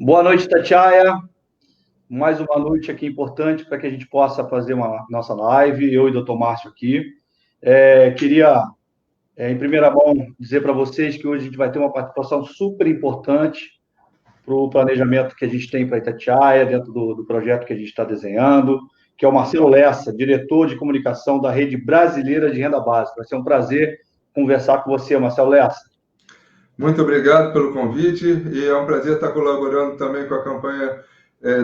Boa noite, Tatiaia. Mais uma noite aqui importante para que a gente possa fazer uma nossa live, eu e o Dr. Márcio aqui. Queria, em primeira mão, dizer para vocês que hoje a gente vai ter uma participação super importante para o planejamento que a gente tem para Itatiaia, dentro do projeto que a gente está desenhando, que é o Marcelo Lessa, diretor de comunicação da Rede Brasileira de Renda Básica. Vai ser um prazer conversar com você, Marcelo Lessa. Muito obrigado pelo convite e é um prazer estar colaborando também com a campanha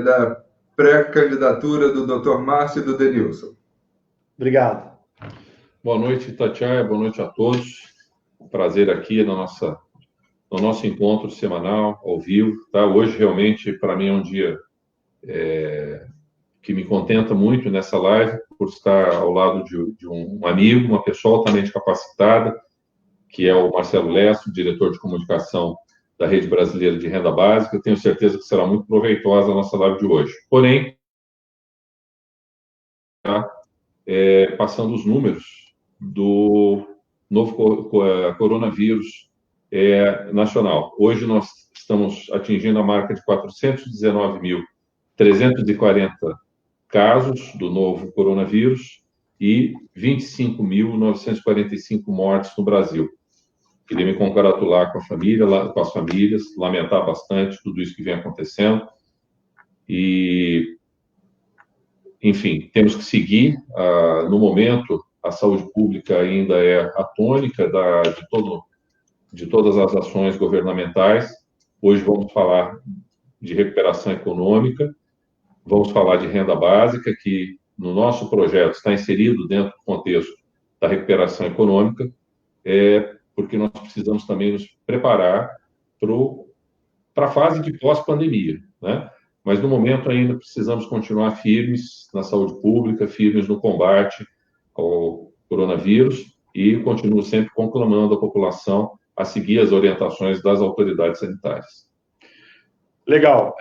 da pré-candidatura do Dr. Márcio e do Denilson. Obrigado. Boa noite, Tatiaia. Boa noite a todos. Prazer aqui no nosso encontro semanal, ao vivo. Tá? Hoje, realmente, para mim, é um dia que me contenta muito nessa live, por estar ao lado de um amigo, uma pessoa altamente capacitada, que é o Marcelo Lessa, diretor de comunicação da Rede Brasileira de Renda Básica. Tenho certeza que será muito proveitosa a nossa live de hoje. Porém, passando os números do novo coronavírus nacional. Hoje nós estamos atingindo a marca de 419.340 casos do novo coronavírus e 25.945 mortes no Brasil. Queria me congratular com a família, com as famílias, lamentar bastante tudo isso que vem acontecendo e, enfim, temos que seguir. No momento, a saúde pública ainda é a tônica de todas as ações governamentais. Hoje vamos falar de recuperação econômica, vamos falar de renda básica, que no nosso projeto está inserido dentro do contexto da recuperação econômica, porque nós precisamos também nos preparar para a fase de pós-pandemia, né? Mas, no momento, ainda precisamos continuar firmes na saúde pública, firmes no combate ao coronavírus e continuo sempre conclamando a população a seguir as orientações das autoridades sanitárias. Legal.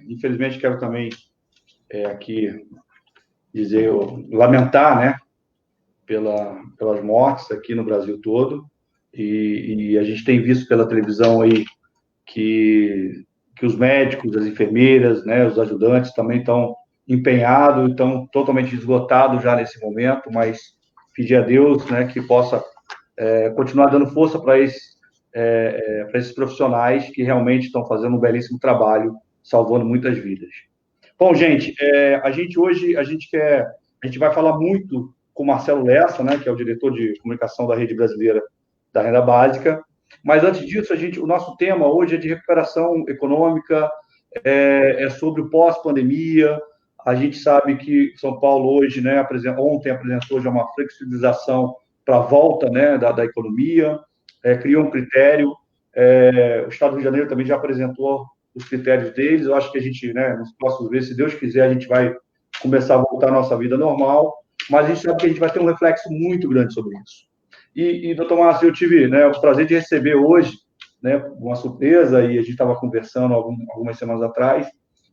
Infelizmente, quero também aqui dizer, lamentar, né, pelas mortes aqui no Brasil todo, e a gente tem visto pela televisão aí que os médicos, as enfermeiras, né, os ajudantes também estão empenhados, estão totalmente esgotados já nesse momento, mas pedir a Deus, né, que possa continuar dando força para esses profissionais que realmente estão fazendo um belíssimo trabalho, salvando muitas vidas. Bom, gente, a gente vai falar muito com o Marcelo Lessa, né, que é o diretor de comunicação da Rede Brasileira da Renda Básica. Mas antes disso, o nosso tema hoje é de recuperação econômica, é sobre o pós-pandemia. A gente sabe que São Paulo hoje, né, ontem apresentou já uma flexibilização para a volta, né, da economia, criou um critério. O Estado do Rio de Janeiro também já apresentou os critérios deles. Eu acho que a gente, né, nos próximos meses, se Deus quiser, a gente vai começar a voltar à nossa vida normal, mas a gente sabe que a gente vai ter um reflexo muito grande sobre isso. Doutor Márcio, eu tive, né, o prazer de receber hoje, né, uma surpresa, e a gente estava conversando algumas semanas atrás,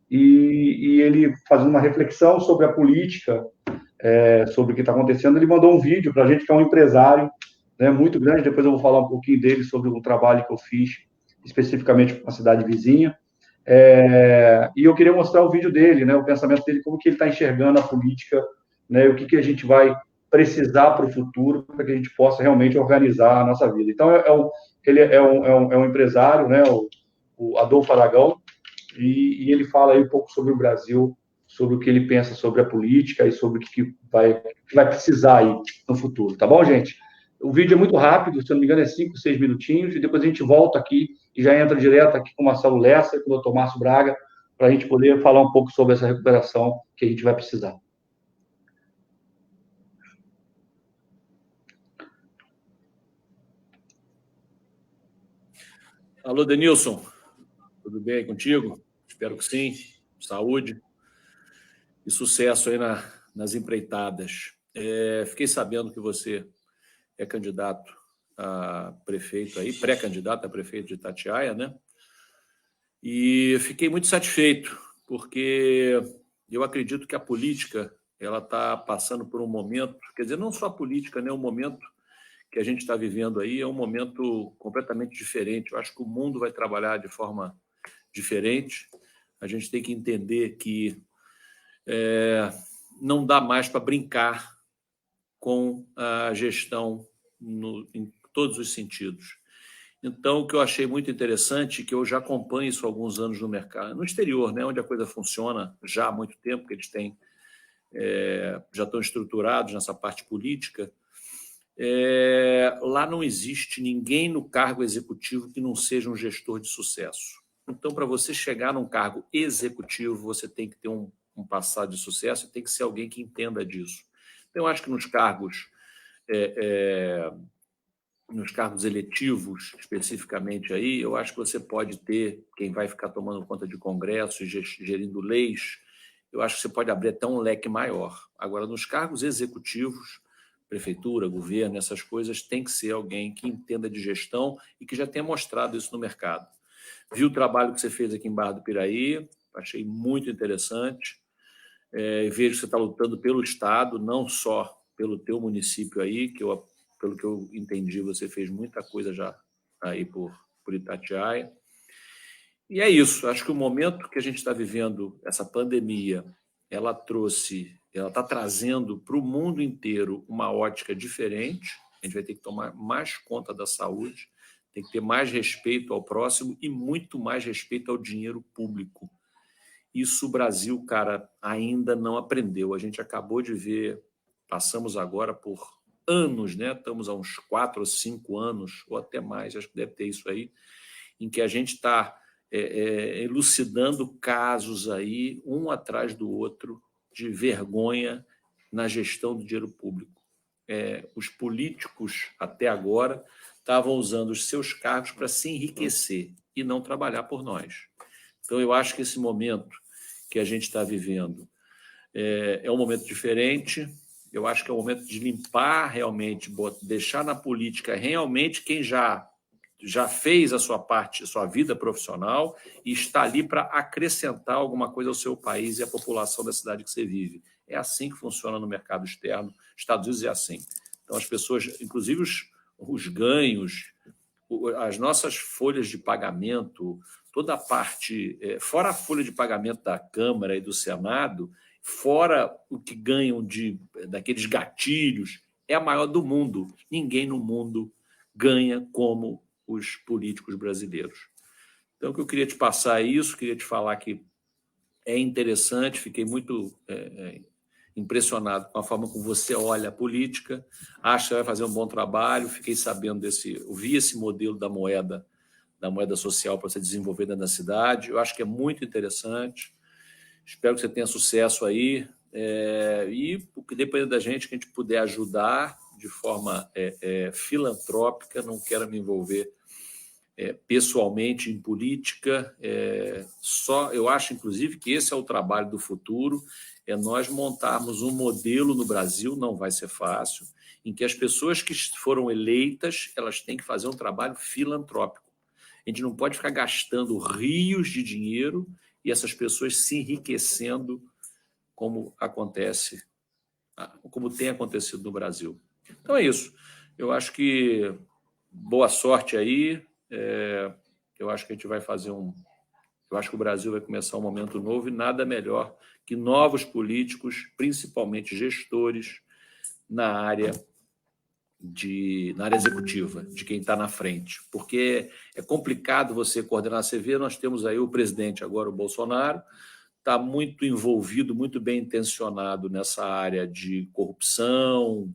e ele fazendo uma reflexão sobre a política, sobre o que está acontecendo. Ele mandou um vídeo para a gente, que é um empresário, né, muito grande. Depois eu vou falar um pouquinho dele, sobre um trabalho que eu fiz especificamente para uma cidade vizinha. E eu queria mostrar o vídeo dele, né, o pensamento dele, como que ele está enxergando a política, né, o que a gente vai precisar para o futuro, para que a gente possa realmente organizar a nossa vida. Então, ele é um empresário, né, o Adolfo Aragão, e ele fala aí um pouco sobre o Brasil, sobre o que ele pensa sobre a política e sobre o que vai precisar aí no futuro. Tá bom, gente? O vídeo é muito rápido, se eu não me engano, é 5, 6 minutinhos, e depois a gente volta aqui e já entra direto aqui com o Marcelo Lessa e com o Dr. Márcio Braga, para a gente poder falar um pouco sobre essa recuperação que a gente vai precisar. Alô, Denilson, tudo bem contigo? Espero que sim. Saúde e sucesso aí nas empreitadas. Fiquei sabendo que você é candidato a prefeito aí, pré-candidato a prefeito de Itatiaia, né? E fiquei muito satisfeito, porque eu acredito que a política ela está passando por um momento, quer dizer, não só a política, né? O momento que a gente está vivendo aí é um momento completamente diferente. Eu acho que o mundo vai trabalhar de forma diferente. A gente tem que entender que não dá mais para brincar com a gestão em todos os sentidos. Então, o que eu achei muito interessante, que eu já acompanho isso há alguns anos no mercado, no exterior, né, onde a coisa funciona já há muito tempo, que eles têm, já estão estruturados nessa parte política, lá não existe ninguém no cargo executivo que não seja um gestor de sucesso. Então, para você chegar num cargo executivo, você tem que ter um passado de sucesso, tem que ser alguém que entenda disso. Então, eu acho que nos cargos eletivos, especificamente aí, eu acho que você pode ter quem vai ficar tomando conta de congressos, gerindo leis, eu acho que você pode abrir até um leque maior. Agora, nos cargos executivos, prefeitura, governo, essas coisas, tem que ser alguém que entenda de gestão e que já tenha mostrado isso no mercado. Vi o trabalho que você fez aqui em Barra do Piraí, achei muito interessante. Vejo que você está lutando pelo Estado, não só pelo teu município aí, que pelo que eu entendi, você fez muita coisa já aí por Itatiaia. E é isso, acho que o momento que a gente está vivendo, essa pandemia, ela está trazendo para o mundo inteiro uma ótica diferente. A gente vai ter que tomar mais conta da saúde, tem que ter mais respeito ao próximo e muito mais respeito ao dinheiro público. Isso o Brasil, cara, ainda não aprendeu. A gente acabou de ver, passamos agora por anos, né? Estamos há uns 4 ou 5 anos, ou até mais, acho que deve ter isso aí, em que a gente está elucidando casos aí, um atrás do outro, de vergonha na gestão do dinheiro público. Os políticos, até agora, estavam usando os seus cargos para se enriquecer e não trabalhar por nós. Então, eu acho que esse momento que a gente está vivendo é um momento diferente. Eu acho que é o momento de limpar realmente, deixar na política realmente quem já fez a sua parte, a sua vida profissional e está ali para acrescentar alguma coisa ao seu país e à população da cidade que você vive. É assim que funciona no mercado externo. Estados Unidos é assim. Então, as pessoas, inclusive os ganhos, as nossas folhas de pagamento, toda a parte, fora a folha de pagamento da Câmara e do Senado, fora o que ganham daqueles gatilhos, é a maior do mundo. Ninguém no mundo ganha como os políticos brasileiros. Então, o que eu queria te passar é isso, queria te falar que é interessante, fiquei muito impressionado com a forma como você olha a política, acho que você vai fazer um bom trabalho, fiquei sabendo eu vi esse modelo da moeda social para você desenvolver dentro da cidade, eu acho que é muito interessante, espero que você tenha sucesso aí, e o que depende da gente, que a gente puder ajudar de forma filantrópica, não quero me envolver pessoalmente em política, eu acho, inclusive, que esse é o trabalho do futuro, nós montarmos um modelo no Brasil, não vai ser fácil, em que as pessoas que foram eleitas, elas têm que fazer um trabalho filantrópico. A gente não pode ficar gastando rios de dinheiro e essas pessoas se enriquecendo como tem acontecido no Brasil. Então é isso. Eu acho que boa sorte aí. Eu acho que a gente vai fazer eu acho que o Brasil vai começar um momento novo e nada melhor que novos políticos, principalmente gestores, na área executiva, de quem está na frente. Porque é complicado você coordenar. Você vê, nós temos aí o presidente agora, o Bolsonaro, está muito envolvido, muito bem intencionado nessa área de corrupção,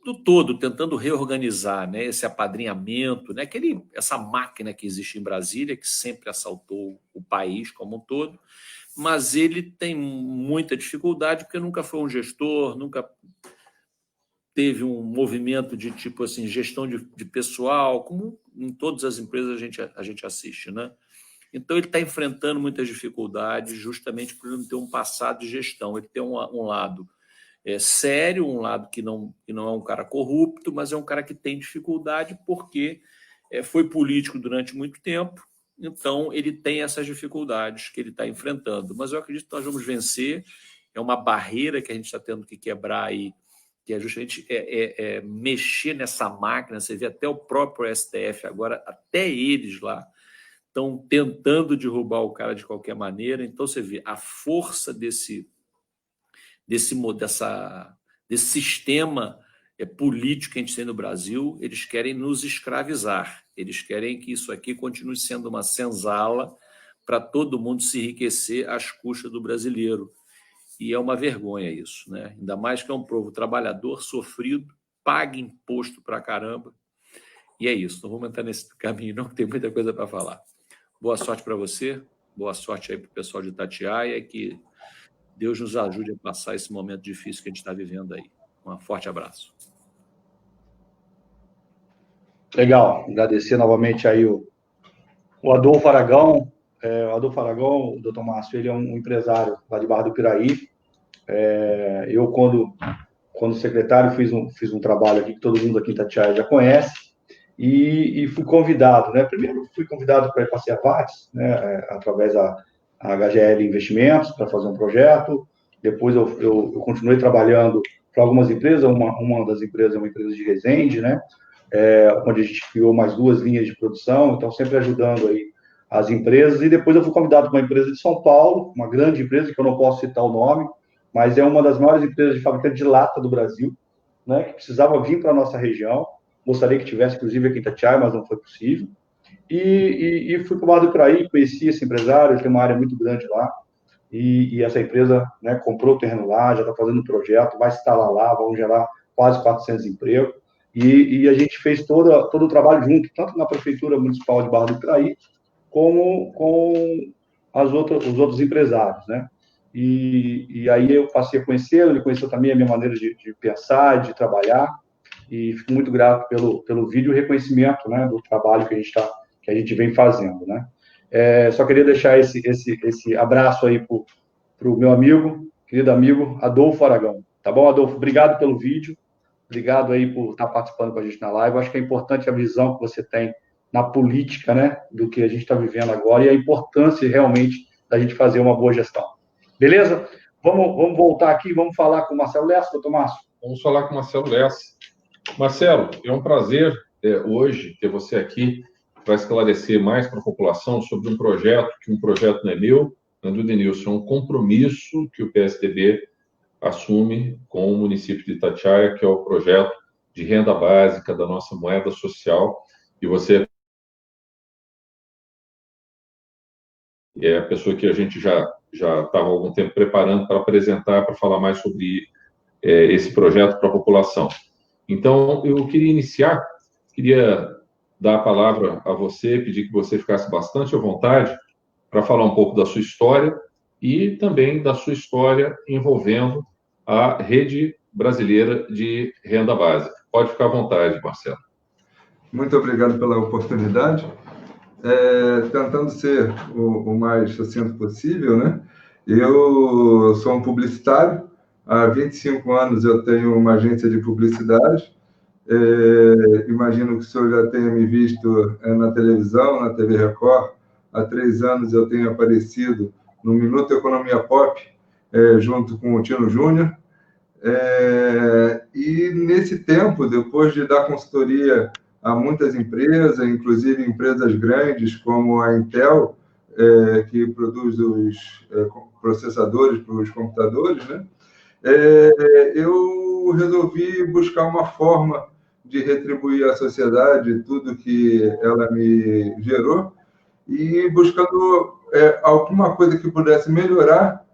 do todo, tentando reorganizar, né, esse apadrinhamento, né, essa máquina que existe em Brasília, que sempre assaltou o país como um todo, mas ele tem muita dificuldade porque nunca foi um gestor, nunca teve um movimento de tipo assim, gestão de pessoal, como em todas as empresas a gente assiste, né? Então, ele está enfrentando muitas dificuldades justamente por ele não ter um passado de gestão. Ele tem um lado sério, um lado que não é um cara corrupto, mas é um cara que tem dificuldade porque foi político durante muito tempo, então ele tem essas dificuldades que ele está enfrentando. Mas eu acredito que nós vamos vencer, é uma barreira que a gente está tendo que quebrar aí, que é justamente mexer nessa máquina. Você vê até o próprio STF agora, até eles lá estão tentando derrubar o cara de qualquer maneira. Então, você vê a força desse sistema político que a gente tem no Brasil. Eles querem nos escravizar, eles querem que isso aqui continue sendo uma senzala para todo mundo se enriquecer às custas do brasileiro. E é uma vergonha isso, né? Ainda mais que é um povo trabalhador, sofrido, paga imposto para caramba. E é isso, não vamos entrar nesse caminho não, que tem muita coisa para falar. Boa sorte para você, boa sorte aí para o pessoal de Itatiaia, e que Deus nos ajude a passar esse momento difícil que a gente está vivendo aí. Um forte abraço. Legal, agradecer novamente aí o Adolfo Aragão. O Adolfo Aragão, o doutor Márcio, ele é um empresário lá de Barra do Piraí. Eu, quando secretário, fiz um trabalho aqui que todo mundo aqui em Itatiaia já conhece, e fui convidado, né? Primeiro fui convidado para ir para a Cervates, né? Através da HGL Investimentos, para fazer um projeto. Depois eu continuei trabalhando para algumas empresas. Uma das empresas é uma empresa de Resende, né? Onde a gente criou mais 2 linhas de produção, então sempre ajudando aí as empresas. E depois eu fui convidado para uma empresa de São Paulo, uma grande empresa que eu não posso citar o nome, mas é uma das maiores empresas de fabricante de lata do Brasil, né? Que precisava vir para a nossa região. Gostaria que tivesse, inclusive, aqui em Itatiaia, mas não foi possível. E fui para o Barra do Piraí, conheci esse empresário, ele tem uma área muito grande lá, e essa empresa, né, comprou o terreno lá, já está fazendo um projeto, vai se instalar lá, vão gerar quase 400 empregos, e a gente fez todo o trabalho junto, tanto na Prefeitura Municipal de Barra do Piraí, como com os outros empresários, né? E aí eu passei a conhecê-lo, ele conheceu também a minha maneira de pensar, de trabalhar, e fico muito grato pelo vídeo e reconhecimento, né, do trabalho que a gente vem fazendo, né? Só queria deixar esse abraço aí para o meu querido amigo Adolfo Aragão. Tá bom, Adolfo? Obrigado pelo vídeo, obrigado aí por estar participando com a gente na live. Eu acho que é importante a visão que você tem na política, né, do que a gente está vivendo agora, e a importância realmente da gente fazer uma boa gestão. Beleza? Vamos voltar aqui, vamos falar com o Marcelo Lessa, doutor Márcio. Vamos falar com o Marcelo Lessa. Marcelo, é um prazer hoje ter você aqui para esclarecer mais para a população sobre um projeto não é meu, não é do Denilson, é um compromisso que o PSDB assume com o município de Itatiaia, que é o projeto de renda básica da nossa moeda social, e você é a pessoa que a gente já estava há algum tempo preparando para apresentar, para falar mais sobre esse projeto para a população. Então, eu queria dar a palavra a você, pedir que você ficasse bastante à vontade para falar um pouco da sua história e também da sua história envolvendo a Rede Brasileira de Renda Básica. Pode ficar à vontade, Marcelo. Muito obrigado pela oportunidade. Tentando ser o mais sucinto possível, né? Eu sou um publicitário. Há 25 anos eu tenho uma agência de publicidade. Imagino que o senhor já tenha me visto na televisão, na TV Record. Há 3 anos eu tenho aparecido no Minuto Economia Pop, junto com o Tino Júnior. E nesse tempo, depois de dar consultoria a muitas empresas, inclusive empresas grandes como a Intel, que produz os processadores para os computadores, né? Eu resolvi buscar uma forma de retribuir à sociedade tudo que ela me gerou, e buscando alguma coisa que pudesse melhorar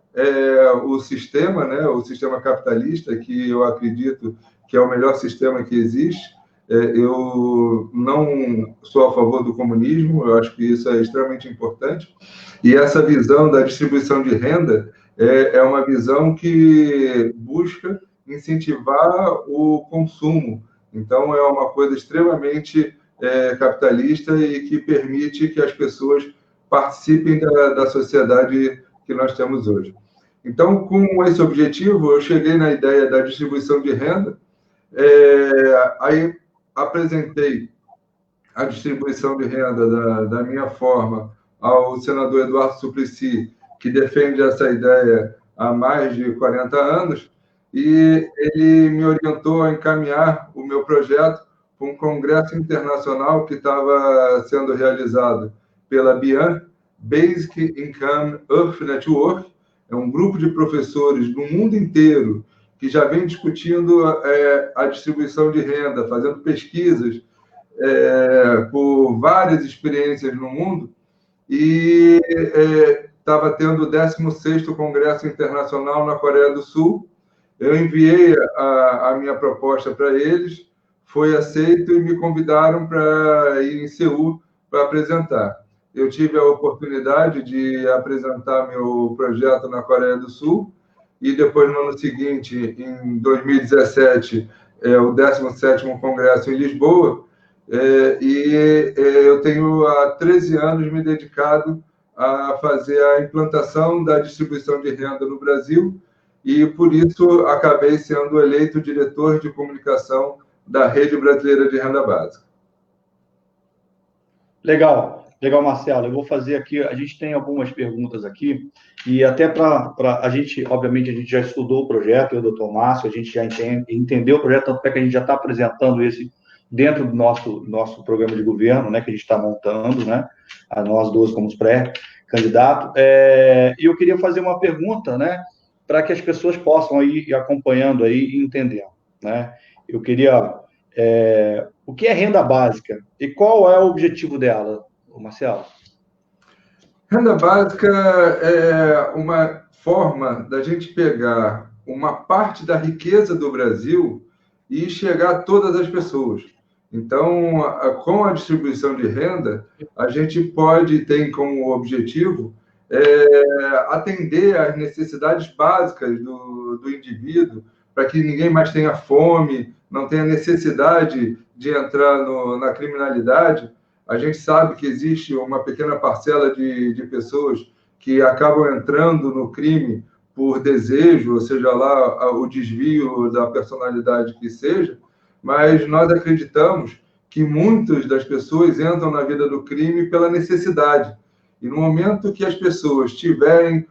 o sistema, né? O sistema capitalista, que eu acredito que é o melhor sistema que existe. Eu não sou a favor do comunismo, eu acho que isso é extremamente importante, e essa visão da distribuição de renda é uma visão que busca incentivar o consumo. Então, é uma coisa extremamente capitalista e que permite que as pessoas participem da sociedade que nós temos hoje. Então, com esse objetivo, eu cheguei na ideia da distribuição de renda. Aí apresentei a distribuição de renda da minha forma ao senador Eduardo Suplicy, que defende essa ideia há mais de 40 anos, e ele me orientou a encaminhar o meu projeto para um congresso internacional que estava sendo realizado pela BIAN, Basic Income Earth Network. É um grupo de professores do mundo inteiro que já vem discutindo a distribuição de renda, fazendo pesquisas por várias experiências no mundo, e estava tendo o 16º Congresso Internacional na Coreia do Sul. Eu enviei a minha proposta para eles, foi aceito e me convidaram para ir em Seul para apresentar. Eu tive a oportunidade de apresentar meu projeto na Coreia do Sul, e depois, no ano seguinte, em 2017, o 17º Congresso em Lisboa, e eu tenho há 13 anos me dedicado a fazer a implantação da distribuição de renda no Brasil, e por isso acabei sendo eleito diretor de comunicação da Rede Brasileira de Renda Básica. Legal, Marcelo. Eu vou fazer aqui, a gente tem algumas perguntas aqui, e até para a gente, obviamente, a gente já estudou o projeto, eu e o doutor Márcio, a gente já entendeu o projeto, tanto é que a gente já está apresentando esse dentro do nosso programa de governo, né, que a gente está montando, né, a nós dois como os pré-candidatos. E eu queria fazer uma pergunta, né, para que as pessoas possam ir acompanhando aí e entendendo, né? Eu queria... o que é renda básica e qual é o objetivo dela, Marcelo? Renda básica é uma forma da gente pegar uma parte da riqueza do Brasil e chegar a todas as pessoas. Então, com a distribuição de renda, a gente tem como objetivo atender às necessidades básicas do indivíduo, para que ninguém mais tenha fome, não tenha necessidade de entrar na criminalidade. A gente sabe que existe uma pequena parcela de pessoas que acabam entrando no crime por desejo, ou seja lá, o desvio da personalidade que seja, mas nós acreditamos que muitas das pessoas entram na vida do crime pela necessidade. E no momento que as pessoas tiverem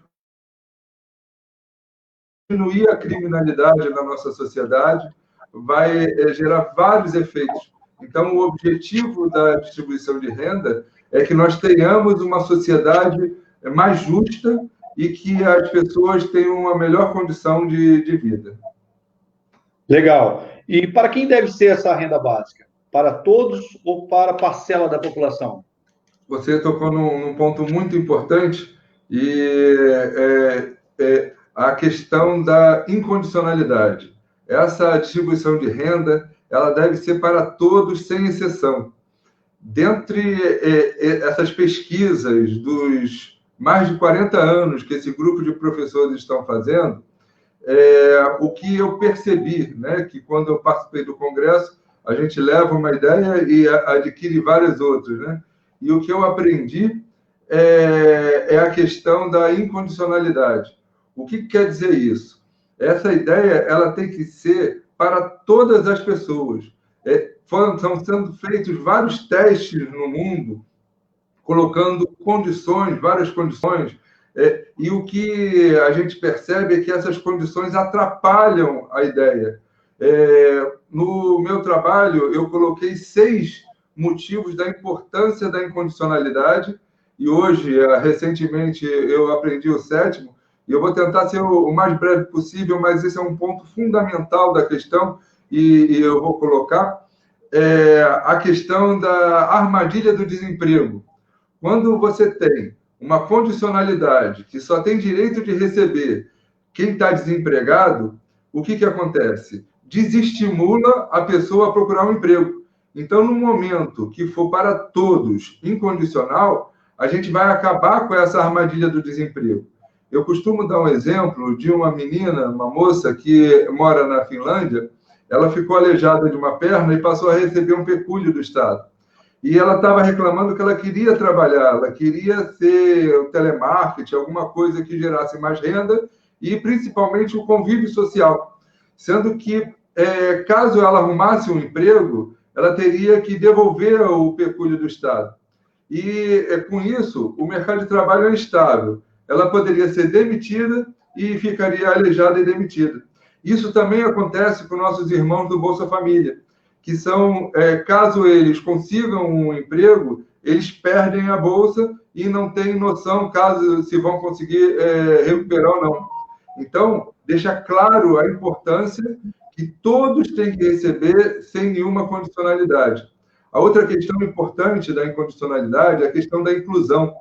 diminuir a criminalidade na nossa sociedade, vai gerar vários efeitos. Então, o objetivo da distribuição de renda é que nós tenhamos uma sociedade mais justa e que as pessoas tenham uma melhor condição de vida. Legal. E para quem deve ser essa renda básica? Para todos ou para parcela da população? Você tocou num ponto muito importante, e a questão da incondicionalidade. Essa distribuição de renda, ela deve ser para todos, sem exceção. Dentre essas pesquisas dos mais de 40 anos que esse grupo de professores estão fazendo, o que eu percebi, né, que quando eu participei do Congresso, a gente leva uma ideia e adquire várias outras, né? E o que eu aprendi é a questão da incondicionalidade. O que quer dizer isso? Essa ideia ela tem que ser para todas as pessoas. Estão sendo feitos vários testes no mundo, colocando várias condições, e o que a gente percebe é que essas condições atrapalham a ideia. No meu trabalho, eu coloquei 6 motivos da importância da incondicionalidade, e hoje, recentemente, eu aprendi o 7º, e eu vou tentar ser o mais breve possível, mas esse é um ponto fundamental da questão, e eu vou colocar a questão da armadilha do desemprego. Quando você tem uma condicionalidade que só tem direito de receber quem está desempregado, o que acontece? Desestimula a pessoa a procurar um emprego. Então, no momento que for para todos incondicional, a gente vai acabar com essa armadilha do desemprego. Eu costumo dar um exemplo de uma menina, uma moça que mora na Finlândia. Ela ficou aleijada de uma perna e passou a receber um pecúlio do Estado. E ela estava reclamando que ela queria trabalhar, ela queria ser o telemarketing, alguma coisa que gerasse mais renda e, principalmente, o convívio social. Sendo que, caso ela arrumasse um emprego, ela teria que devolver o pecúlio do Estado. E, com isso, o mercado de trabalho é instável. Ela poderia ser demitida e ficaria aleijada e demitida. Isso também acontece com nossos irmãos do Bolsa Família, que são, caso eles consigam um emprego, eles perdem a bolsa e não têm noção caso se vão conseguir recuperar ou não. Então, deixa claro a importância que todos têm que receber sem nenhuma condicionalidade. A outra questão importante da incondicionalidade é a questão da inclusão.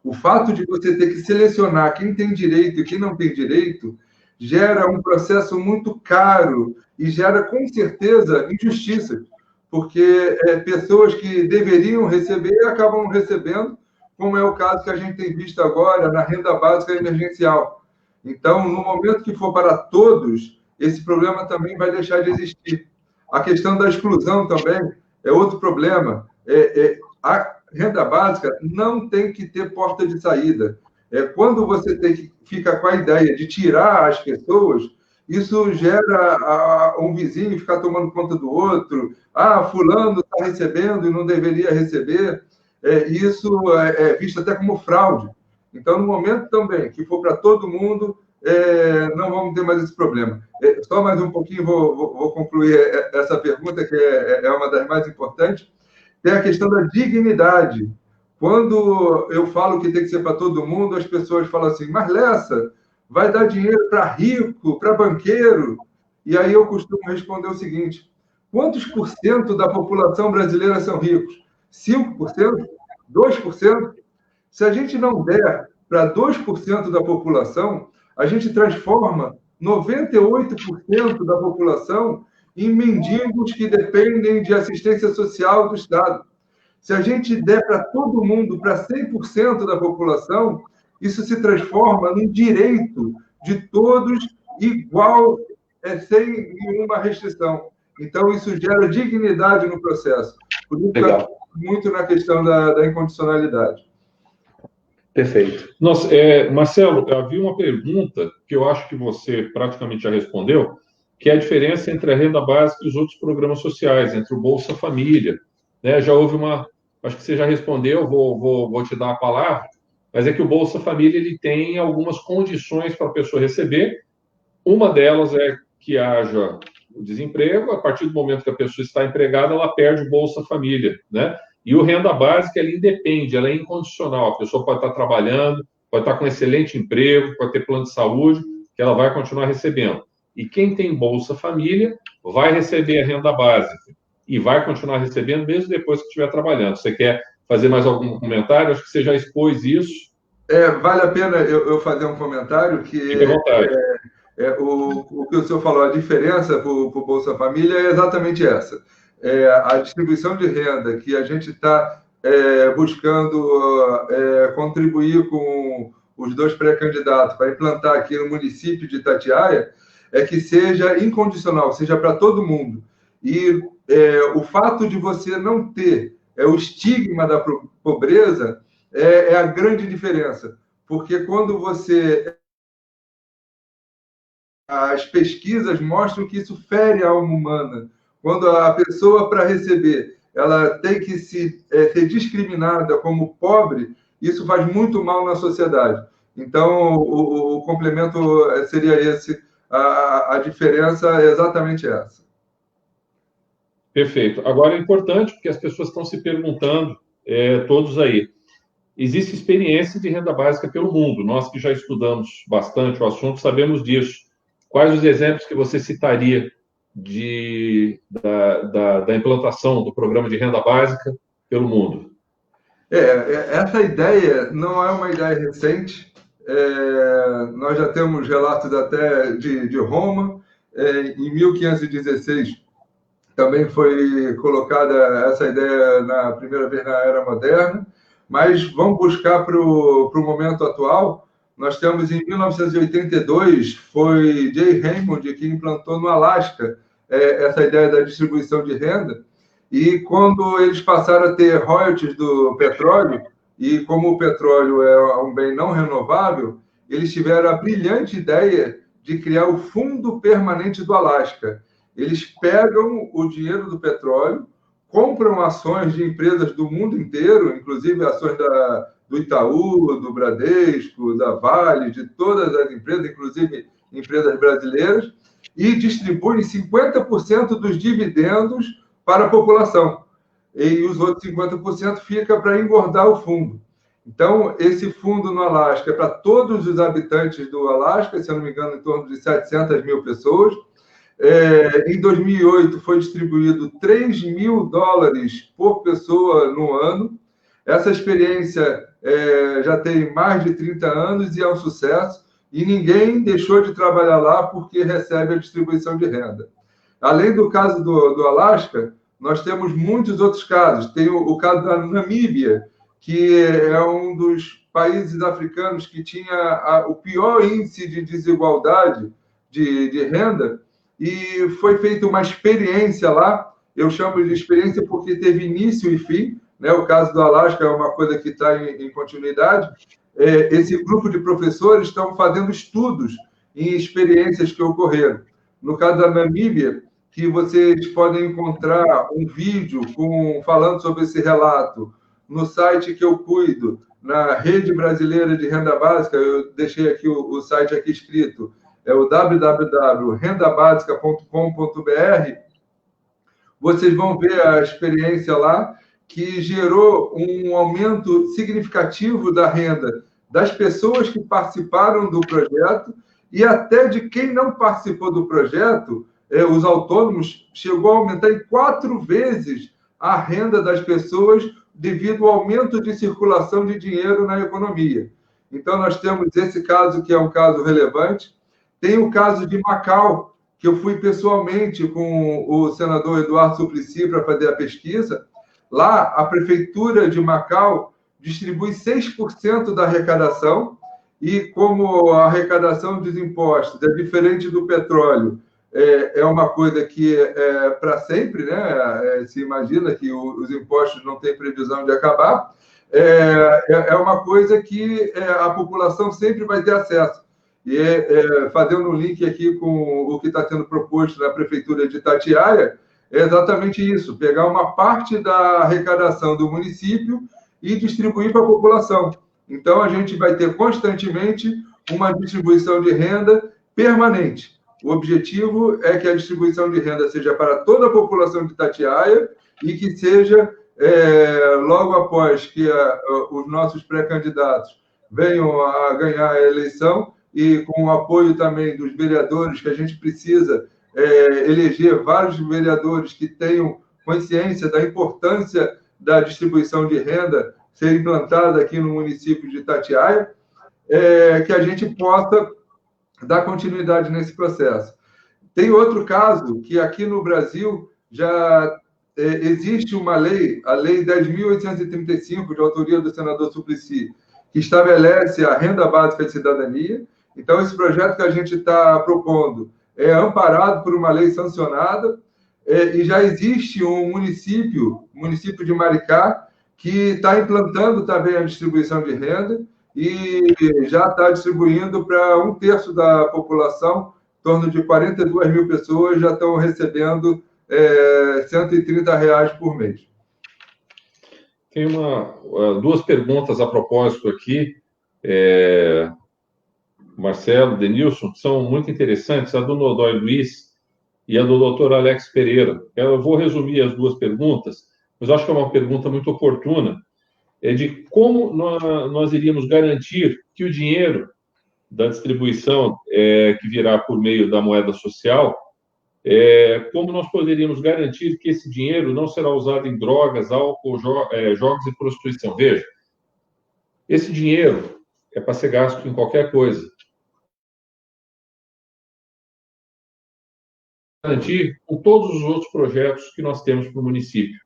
O fato de você ter que selecionar quem tem direito e quem não tem direito gera um processo muito caro e gera, com certeza, injustiça, porque pessoas que deveriam receber acabam não recebendo, como é o caso que a gente tem visto agora na renda básica emergencial. Então, no momento que for para todos, esse problema também vai deixar de existir. A questão da exclusão também é outro problema. A renda básica não tem que ter porta de saída. Quando você fica com a ideia de tirar as pessoas, isso gera um vizinho ficar tomando conta do outro. Fulano está recebendo e não deveria receber. Isso é visto até como fraude. Então, no momento também que for para todo mundo, não vamos ter mais esse problema. Só mais um pouquinho, vou concluir essa pergunta, que é uma das mais importantes. Tem a questão da dignidade. Quando eu falo que tem que ser para todo mundo, as pessoas falam assim, mas Lessa, vai dar dinheiro para rico, para banqueiro? E aí eu costumo responder o seguinte, quantos por cento da população brasileira são ricos? 5%? 2%? Se a gente não der para 2% da população, a gente transforma 98% da população em mendigos que dependem de assistência social do Estado. Se a gente der para todo mundo, para 100% da população, isso se transforma num direito de todos igual, sem nenhuma restrição. Então, isso gera dignidade no processo. Por isso, eu acredito muito na questão da incondicionalidade. Perfeito. Nossa, Marcelo, havia uma pergunta que eu acho que você praticamente já respondeu, que é a diferença entre a renda básica e os outros programas sociais, entre o Bolsa Família. Né? Já houve acho que você já respondeu, vou te dar a palavra, mas é que o Bolsa Família ele tem algumas condições para a pessoa receber. Uma delas é que haja o desemprego, a partir do momento que a pessoa está empregada, ela perde o Bolsa Família, né? E o renda básica, ela independe, ela é incondicional. A pessoa pode estar trabalhando, pode estar com um excelente emprego, pode ter plano de saúde, que ela vai continuar recebendo. E quem tem Bolsa Família vai receber a renda básica e vai continuar recebendo mesmo depois que estiver trabalhando. Você quer fazer mais algum comentário? Acho que você já expôs isso. Vale a pena eu fazer um comentário que Fique à vontade. O que o senhor falou, a diferença para o Bolsa Família é exatamente essa. A distribuição de renda que a gente está buscando contribuir com os dois pré-candidatos para implantar aqui no município de Itatiaia é que seja incondicional, seja para todo mundo. E o fato de você não ter o estigma da pobreza é a grande diferença. Porque quando você... As pesquisas mostram que isso fere a alma humana. Quando a pessoa, para receber, ela tem que ser discriminada como pobre, isso faz muito mal na sociedade. Então, o complemento seria esse. A diferença é exatamente essa. Perfeito. Agora, é importante, porque as pessoas estão se perguntando, todos aí, existe experiência de renda básica pelo mundo. Nós que já estudamos bastante o assunto, sabemos disso. Quais os exemplos que você citaria da implantação do programa de renda básica pelo mundo? Essa ideia não é uma ideia recente. Nós já temos relatos até de Roma. Em 1516 também foi colocada essa ideia na primeira vez na Era Moderna. Mas vamos buscar para o momento atual. Nós temos em 1982, foi Jay Raymond que implantou no Alasca essa ideia da distribuição de renda. E quando eles passaram a ter royalties do petróleo, e como o petróleo é um bem não renovável, eles tiveram a brilhante ideia de criar o Fundo Permanente do Alasca. Eles pegam o dinheiro do petróleo, compram ações de empresas do mundo inteiro, inclusive ações do Itaú, do Bradesco, da Vale, de todas as empresas, inclusive empresas brasileiras, e distribuem 50% dos dividendos para a população. e os outros 50% fica para engordar o fundo. Então, esse fundo no Alasca é para todos os habitantes do Alasca, se eu não me engano, em torno de 700 mil pessoas. Em 2008, foi distribuído $3.000 por pessoa no ano. Essa experiência já tem mais de 30 anos e é um sucesso, e ninguém deixou de trabalhar lá porque recebe a distribuição de renda. Além do caso do Alasca, nós temos muitos outros casos. Tem o caso da Namíbia, que é um dos países africanos que tinha o pior índice de desigualdade de renda, e foi feita uma experiência lá. Eu chamo de experiência porque teve início e fim, né? O caso do Alasca é uma coisa que está em continuidade. Esse grupo de professores estão fazendo estudos em experiências que ocorreram. No caso da Namíbia, que vocês podem encontrar um vídeo falando sobre esse relato no site que eu cuido, na Rede Brasileira de Renda Básica. Eu deixei aqui o site aqui escrito, é o www.rendabasica.com.br. Vocês vão ver a experiência lá, que gerou um aumento significativo da renda das pessoas que participaram do projeto e até de quem não participou do projeto. Os autônomos, chegou a aumentar em 4 vezes a renda das pessoas devido ao aumento de circulação de dinheiro na economia. Então, nós temos esse caso, que é um caso relevante. Tem o caso de Macau, que eu fui pessoalmente com o senador Eduardo Suplicy para fazer a pesquisa. Lá, a prefeitura de Macau distribui 6% da arrecadação, e como a arrecadação dos impostos é diferente do petróleo, é uma coisa que é para sempre, né? Se imagina que os impostos não têm previsão de acabar. É uma coisa que a população sempre vai ter acesso. E fazendo um link aqui com o que está sendo proposto na prefeitura de Itatiaia, é exatamente isso: pegar uma parte da arrecadação do município e distribuir para a população. Então, a gente vai ter constantemente uma distribuição de renda permanente. O objetivo é que a distribuição de renda seja para toda a população de Itatiaia e que seja, logo após que os nossos pré-candidatos venham a ganhar a eleição, e com o apoio também dos vereadores, que a gente precisa eleger vários vereadores que tenham consciência da importância da distribuição de renda ser implantada aqui no município de Itatiaia, que a gente possa dar continuidade nesse processo. Tem outro caso, que aqui no Brasil já existe uma lei, a Lei 10.835, de autoria do senador Suplicy, que estabelece a renda básica de cidadania. Então, esse projeto que a gente está propondo é amparado por uma lei sancionada, e já existe um município de Maricá, que está implantando também a distribuição de renda, e já está distribuindo para 1/3 da população. Em torno de 42 mil pessoas já estão recebendo R$130 por mês. Tem duas perguntas a propósito aqui, Marcelo, Denilson, que são muito interessantes, a do Nodói Luiz e a do Dr. Alex Pereira. Eu vou resumir as duas perguntas, mas acho que é uma pergunta muito oportuna, de como nós iríamos garantir que o dinheiro da distribuição que virá por meio da moeda social, como nós poderíamos garantir que esse dinheiro não será usado em drogas, álcool, jogos e prostituição. Veja, esse dinheiro é para ser gasto em qualquer coisa. Garantir com todos os outros projetos que nós temos para o município: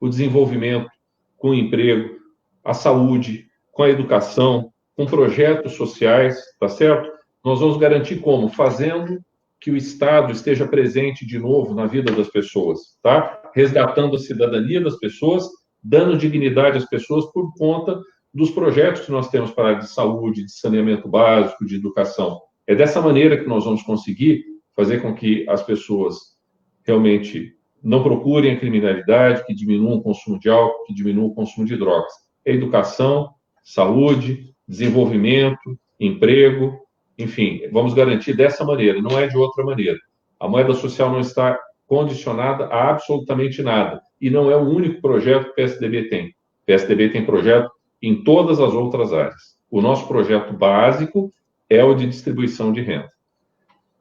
o desenvolvimento, com o emprego, a saúde, com a educação, com projetos sociais, tá certo? Nós vamos garantir como? Fazendo que o Estado esteja presente de novo na vida das pessoas, tá? Resgatando a cidadania das pessoas, dando dignidade às pessoas por conta dos projetos que nós temos para a área de saúde, de saneamento básico, de educação. É dessa maneira que nós vamos conseguir fazer com que as pessoas realmente não procurem a criminalidade, que diminuam o consumo de álcool, que diminuam o consumo de drogas. É educação, saúde, desenvolvimento, emprego, enfim, vamos garantir dessa maneira, não é de outra maneira. A moeda social não está condicionada a absolutamente nada. e não é o único projeto que o PSDB tem. O PSDB tem projeto em todas as outras áreas. O nosso projeto básico é o de distribuição de renda.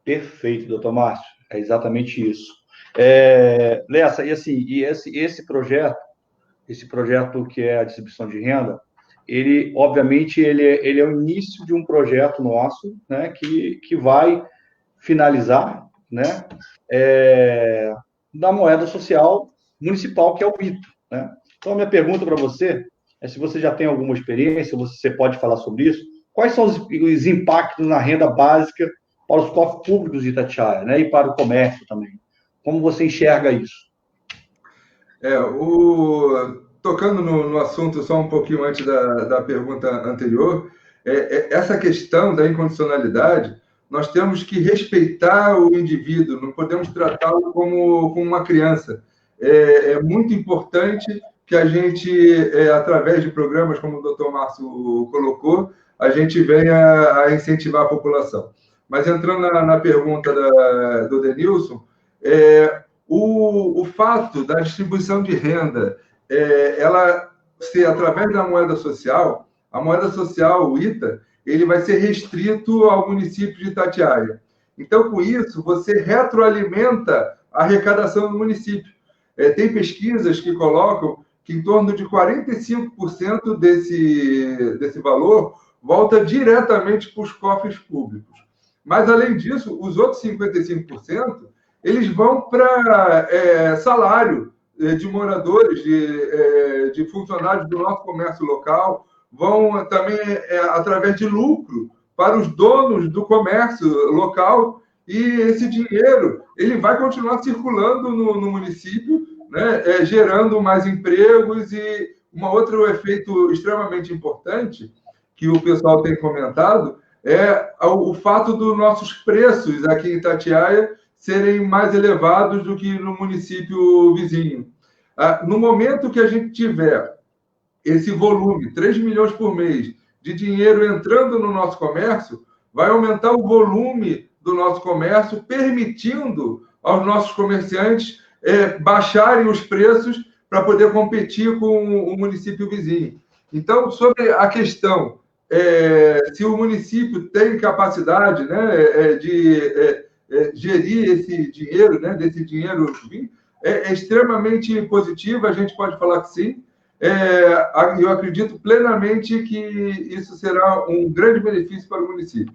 Perfeito, doutor Márcio. É exatamente isso. Lessa, e assim, esse projeto que é a distribuição de renda, ele, obviamente, ele é o início de um projeto nosso, né, que vai finalizar, né, da moeda social municipal, que é o ITA, né? Então, a minha pergunta para você é se você já tem alguma experiência, você pode falar sobre isso, quais são os impactos na renda básica para os cofres públicos de Itatiaia, né, e para o comércio também. Como você enxerga isso? Tocando no assunto só um pouquinho antes da pergunta anterior, essa questão da incondicionalidade, nós temos que respeitar o indivíduo, não podemos tratá-lo como uma criança. É muito importante que a gente, através de programas como o doutor Márcio colocou, a gente venha a incentivar a população. Mas entrando na pergunta do Denilson, o fato da distribuição de renda, ela ser através da moeda social, a moeda social, o ITA, ele vai ser restrito ao município de Itatiaia. Então, com isso, você retroalimenta a arrecadação do município. Tem pesquisas que colocam que em torno de 45% desse valor volta diretamente para os cofres públicos. Mas, além disso, os outros 55%, eles vão para salário de moradores, de funcionários do nosso comércio local, vão também através de lucro para os donos do comércio local, e esse dinheiro ele vai continuar circulando no município, né, gerando mais empregos. E um outro efeito extremamente importante que o pessoal tem comentado é o fato dos nossos preços aqui em Itatiaia serem mais elevados do que no município vizinho. No momento que a gente tiver esse volume, 3 milhões por mês, de dinheiro entrando no nosso comércio, vai aumentar o volume do nosso comércio, permitindo aos nossos comerciantes baixarem os preços para poder competir com o município vizinho. Então, sobre a questão, se o município tem capacidade, né, de gerir esse dinheiro, né, desse dinheiro, é extremamente positivo, a gente pode falar que sim. Eu acredito plenamente que isso será um grande benefício para o município.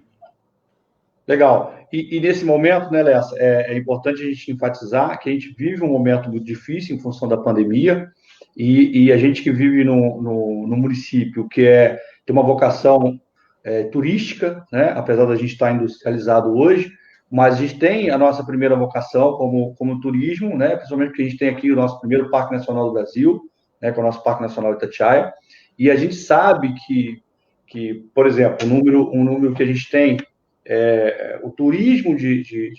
Legal. E nesse momento, né, Lessa, é importante a gente enfatizar que a gente vive um momento muito difícil em função da pandemia, e a gente que vive no município, que tem uma vocação turística, né, apesar da gente estar industrializado hoje, mas a gente tem a nossa primeira vocação como turismo, né, principalmente porque a gente tem aqui o nosso primeiro Parque Nacional do Brasil, né, que é o nosso Parque Nacional de Itatiaia, e a gente sabe que, por exemplo, um número que a gente tem, o turismo de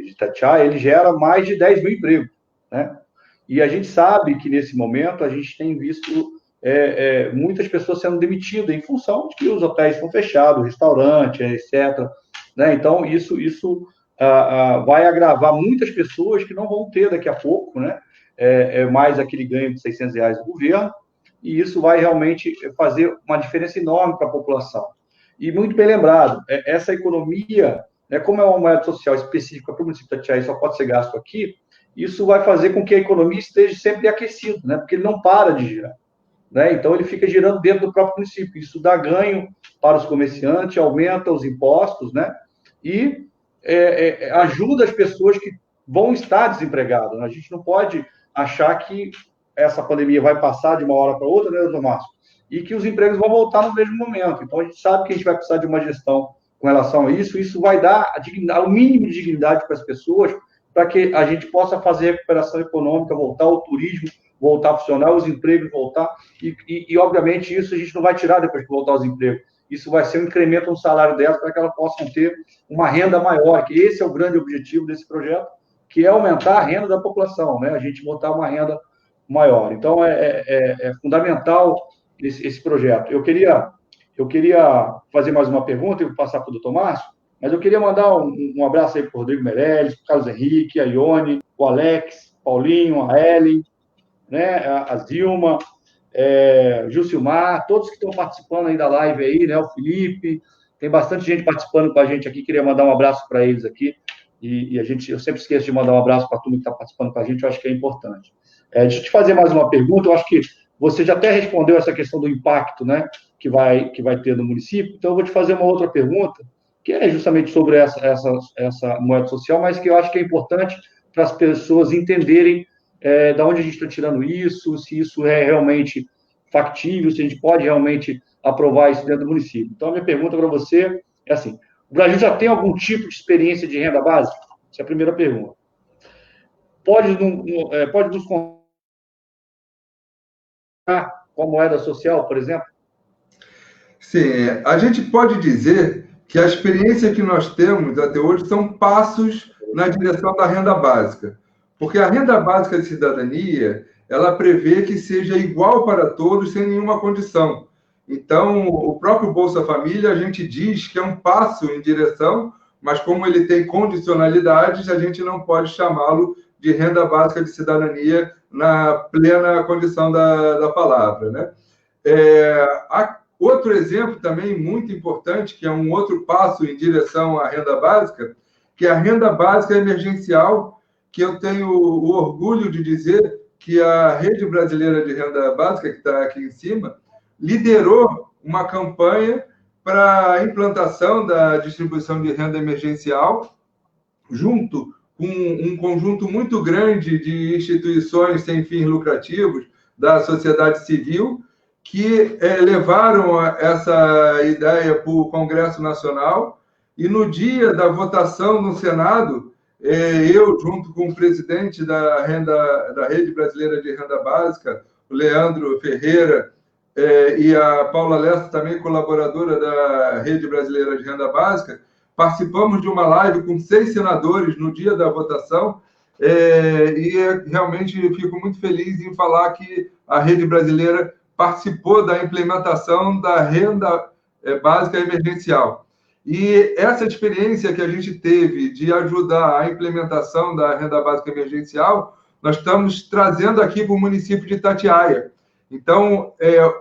Itatiaia, ele gera mais de 10 mil empregos, né? E a gente sabe que, nesse momento, a gente tem visto muitas pessoas sendo demitidas em função de que os hotéis estão fechados, restaurantes, etc., né? Então, isso vai agravar muitas pessoas que não vão ter daqui a pouco, né? Mais aquele ganho de R$600 do governo, e isso vai realmente fazer uma diferença enorme para a população. E muito bem lembrado, essa economia, né, como é uma moeda social específica para o município de Itatiaia e só pode ser gasto aqui, isso vai fazer com que a economia esteja sempre aquecida, né, porque ele não para de girar, né, então ele fica girando dentro do próprio município. Isso dá ganho para os comerciantes, aumenta os impostos, né, e ajuda as pessoas que vão estar desempregadas. A gente não pode achar que essa pandemia vai passar de uma hora para outra, né, doutor Márcio? E que os empregos vão voltar no mesmo momento. Então, a gente sabe que a gente vai precisar de uma gestão com relação a isso. Isso vai dar o mínimo de dignidade para as pessoas, para que a gente possa fazer a recuperação econômica, voltar o turismo, voltar a funcionar, os empregos voltar. E, obviamente, isso a gente não vai tirar depois de voltar os empregos. Isso vai ser um incremento no salário delas para que elas possam ter uma renda maior, que esse é o grande objetivo desse projeto, que é aumentar a renda da população, né? A gente botar uma renda maior. Então, é fundamental esse projeto. Eu queria fazer mais uma pergunta e vou passar para o doutor Márcio, mas eu queria mandar um abraço aí para o Rodrigo Meirelles, para o Carlos Henrique, a Ione, o Alex, Paulinho, a Ellen, né? A Zilma, Gilcimar, todos que estão participando aí da live aí, né? O Felipe, tem bastante gente participando com a gente aqui, queria mandar um abraço para eles aqui, e eu sempre esqueço de mandar um abraço para a turma que está participando com a gente, eu acho que é importante. Deixa eu te fazer mais uma pergunta, eu acho que você já até respondeu essa questão do impacto, né, que vai ter no município, então eu vou te fazer uma outra pergunta, que é justamente sobre essa moeda social, mas que eu acho que é importante para as pessoas entenderem da onde a gente está tirando isso, se isso é realmente factível, se a gente pode realmente aprovar isso dentro do município. Então, a minha pergunta para você é assim, o Brasil já tem algum tipo de experiência de renda básica? Essa é a primeira pergunta. Pode nos contar com a moeda social, por exemplo? Sim, a gente pode dizer que a experiência que nós temos até hoje são passos na direção da renda básica. Porque a renda básica de cidadania, ela prevê que seja igual para todos, sem nenhuma condição. Então, o próprio Bolsa Família, a gente diz que é um passo em direção, mas como ele tem condicionalidades, a gente não pode chamá-lo de renda básica de cidadania na plena condição da palavra, né? Outro exemplo também muito importante, que é um outro passo em direção à renda básica, que é a renda básica emergencial, que eu tenho o orgulho de dizer que a Rede Brasileira de Renda Básica, que está aqui em cima, liderou uma campanha para a implantação da distribuição de renda emergencial, junto com um conjunto muito grande de instituições sem fins lucrativos da sociedade civil, que levaram essa ideia para o Congresso Nacional, e no dia da votação no Senado, eu, junto com o presidente da Rede Brasileira de Renda Básica, o Leandro Ferreira, e a Paula Lessa, também colaboradora da Rede Brasileira de Renda Básica, participamos de uma live com 6 senadores no dia da votação, e realmente fico muito feliz em falar que a Rede Brasileira participou da implementação da renda básica emergencial. E essa experiência que a gente teve de ajudar a implementação da renda básica emergencial, nós estamos trazendo aqui para o município de Itatiaia. Então,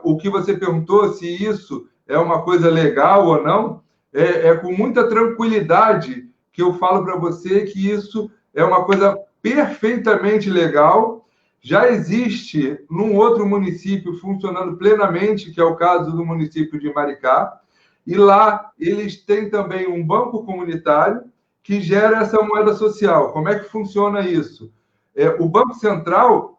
o que você perguntou, se isso é uma coisa legal ou não, é com muita tranquilidade que eu falo para você que isso é uma coisa perfeitamente legal. Já existe num outro município funcionando plenamente, que é o caso do município de Maricá, e lá eles têm também um banco comunitário que gera essa moeda social. Como é que funciona isso? O Banco Central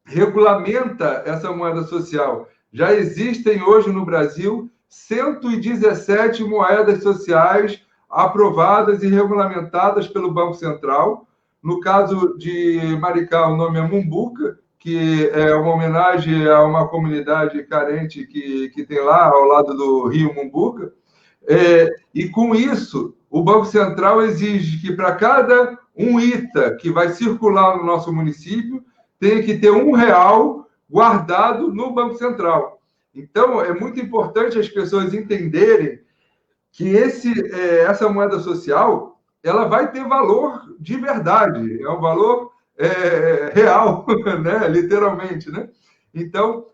regulamenta essa moeda social. Já existem hoje no Brasil 117 moedas sociais aprovadas e regulamentadas pelo Banco Central. No caso de Maricá, o nome é Mumbuca, que é uma homenagem a uma comunidade carente que tem lá, ao lado do rio Mumbuca. E com isso, o Banco Central exige que para cada um ITA que vai circular no nosso município, tem que ter R$1 guardado no Banco Central. Então, é muito importante as pessoas entenderem que essa moeda social ela vai ter valor de verdade, é um valor real, né? Literalmente, né? Então,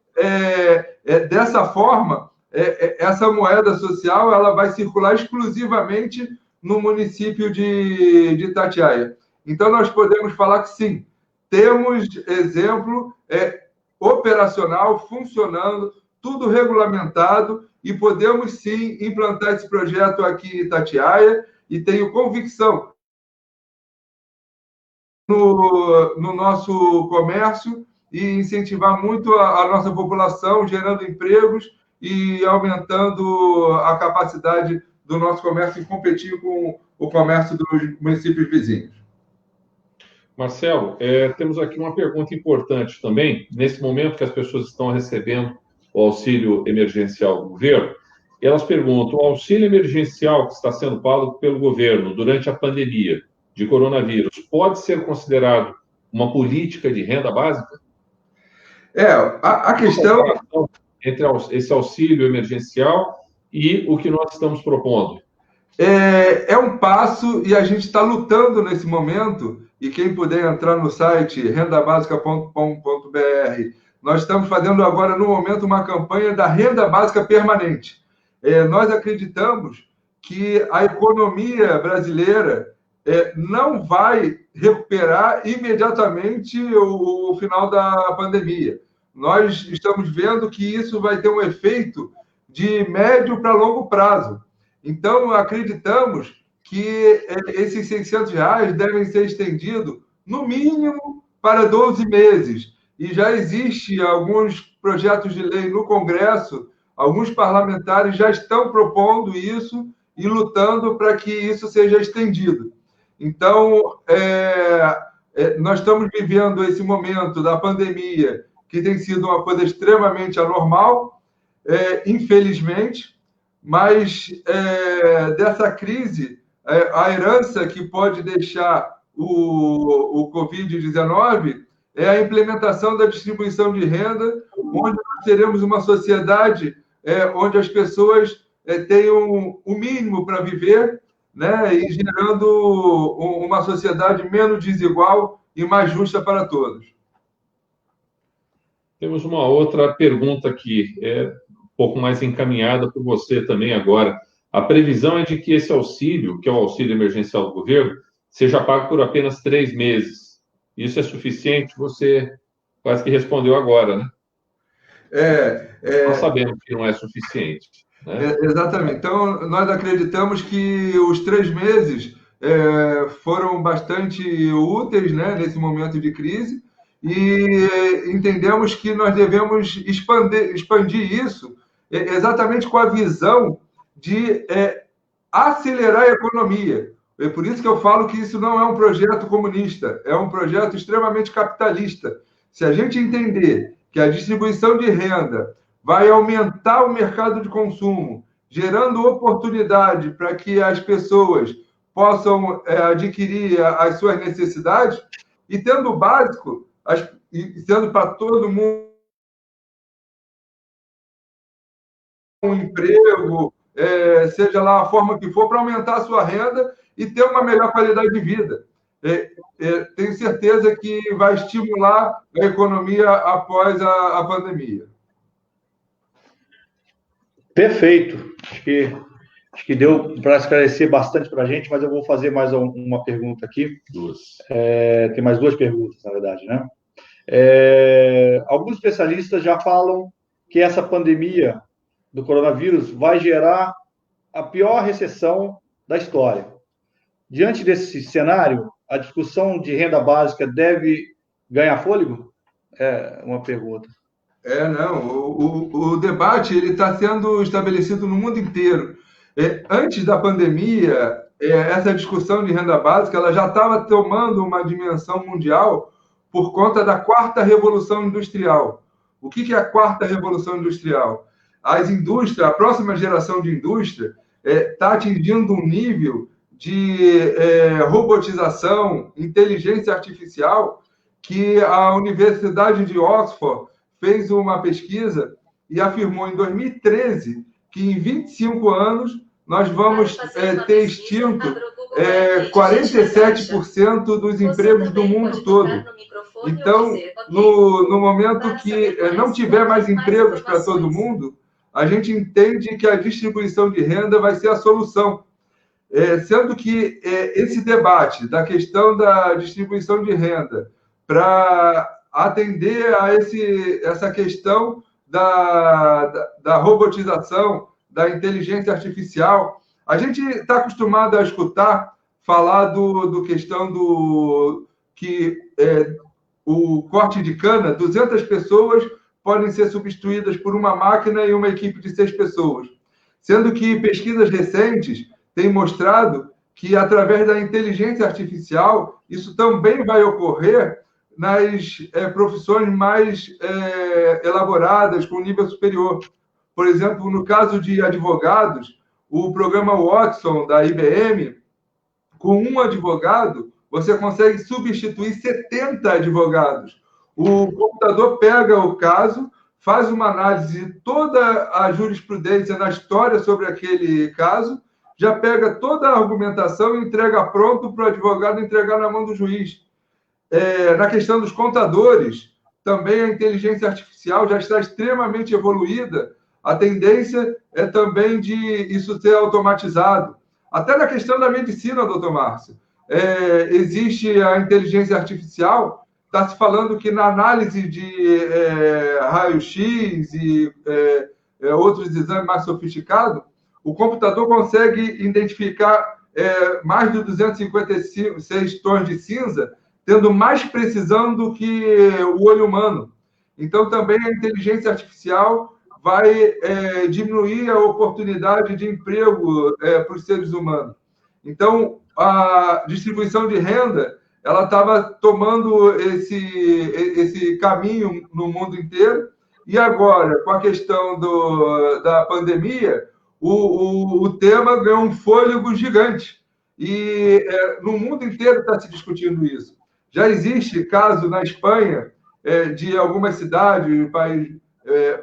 dessa forma, essa moeda social ela vai circular exclusivamente no município de Itatiaia. Então, nós podemos falar que sim, temos exemplo operacional, funcionando, tudo regulamentado, e podemos sim implantar esse projeto aqui em Itatiaia, e tenho convicção no nosso comércio e incentivar muito a nossa população, gerando empregos e aumentando a capacidade do nosso comércio em competir com o comércio dos municípios vizinhos. Marcelo, temos aqui uma pergunta importante também. Nesse momento que as pessoas estão recebendo o auxílio emergencial do governo, elas perguntam, o auxílio emergencial que está sendo pago pelo governo durante a pandemia de coronavírus pode ser considerado uma política de renda básica? A questão... Entre esse auxílio emergencial e o que nós estamos propondo. É um passo, e a gente está lutando nesse momento e quem puder entrar no site rendabasica.com.br, nós estamos fazendo agora, no momento, uma campanha da renda básica permanente. Nós acreditamos que a economia brasileira não vai recuperar imediatamente o final da pandemia. Nós estamos vendo que isso vai ter um efeito de médio para longo prazo. Então, acreditamos que esses R$600 devem ser estendidos, no mínimo, para 12 meses. E já existe alguns projetos de lei no Congresso, alguns parlamentares já estão propondo isso e lutando para que isso seja estendido. Então, nós estamos vivendo esse momento da pandemia, que tem sido uma coisa extremamente anormal, infelizmente, mas dessa crise, a herança que pode deixar o Covid-19 é a implementação da distribuição de renda, onde nós teremos uma sociedade onde as pessoas tenham o mínimo para viver, né, e gerando uma sociedade menos desigual e mais justa para todos. Temos uma outra pergunta aqui, um pouco mais encaminhada por você também agora. A previsão é de que esse auxílio, que é o auxílio emergencial do governo, seja pago por apenas 3 meses. Isso é suficiente? Você quase que respondeu agora, né? Nós sabemos que não é suficiente. Né? Exatamente. Então, nós acreditamos que os 3 meses foram bastante úteis, né, nesse momento de crise, e entendemos que nós devemos expandir isso exatamente com a visão de acelerar a economia. É por isso que eu falo que isso não é um projeto comunista, é um projeto extremamente capitalista. Se a gente entender que a distribuição de renda vai aumentar o mercado de consumo, gerando oportunidade para que as pessoas possam adquirir as suas necessidades, e tendo o básico, e sendo para todo mundo um emprego, seja lá a forma que for, para aumentar a sua renda e ter uma melhor qualidade de vida. Tenho certeza que vai estimular a economia após a pandemia. Perfeito. Acho que deu para esclarecer bastante para a gente, mas eu vou fazer mais uma pergunta aqui. Tem mais 2 perguntas, na verdade, né? Alguns especialistas já falam que essa pandemia do coronavírus vai gerar a pior recessão da história. Diante desse cenário, a discussão de renda básica deve ganhar fôlego? É uma pergunta. Não. O debate está sendo estabelecido no mundo inteiro. Antes da pandemia, essa discussão de renda básica ela já estava tomando uma dimensão mundial por conta da 4ª Revolução Industrial. O que é a 4ª Revolução Industrial? As indústrias, a próxima geração de indústria está atingindo um nível de robotização, inteligência artificial, que a Universidade de Oxford fez uma pesquisa e afirmou em 2013 que em 25 anos nós vamos ter extinto 47% dos empregos do mundo todo. Então, no momento que não tiver mais empregos para todo mundo, a gente entende que a distribuição de renda vai ser a solução. Sendo que esse debate da questão da distribuição de renda para atender a essa questão da robotização, da inteligência artificial, a gente está acostumado a escutar falar do questão o corte de cana, 200 pessoas podem ser substituídas por uma máquina e uma equipe de 6 pessoas. Sendo que pesquisas recentes têm mostrado que, através da inteligência artificial, isso também vai ocorrer nas profissões mais elaboradas, com nível superior. Por exemplo, no caso de advogados, o programa Watson, da IBM, com um advogado, você consegue substituir 70 advogados. O computador pega o caso, faz uma análise de toda a jurisprudência na história sobre aquele caso, já pega toda a argumentação e entrega pronto para o advogado entregar na mão do juiz. Na questão dos contadores, também a inteligência artificial já está extremamente evoluída. A tendência é também de isso ser automatizado. Até na questão da medicina, doutor Márcio, existe a inteligência artificial, está se falando que na análise de raio-x e outros exames mais sofisticados, o computador consegue identificar mais de 256 tons de cinza, tendo mais precisão do que o olho humano. Então, também a inteligência artificial vai diminuir a oportunidade de emprego para os seres humanos. Então, a distribuição de renda, ela estava tomando esse caminho no mundo inteiro, e agora, com a questão da pandemia, o tema ganhou um fôlego gigante. E no mundo inteiro está se discutindo isso. Já existe caso na Espanha de algumas cidades, o país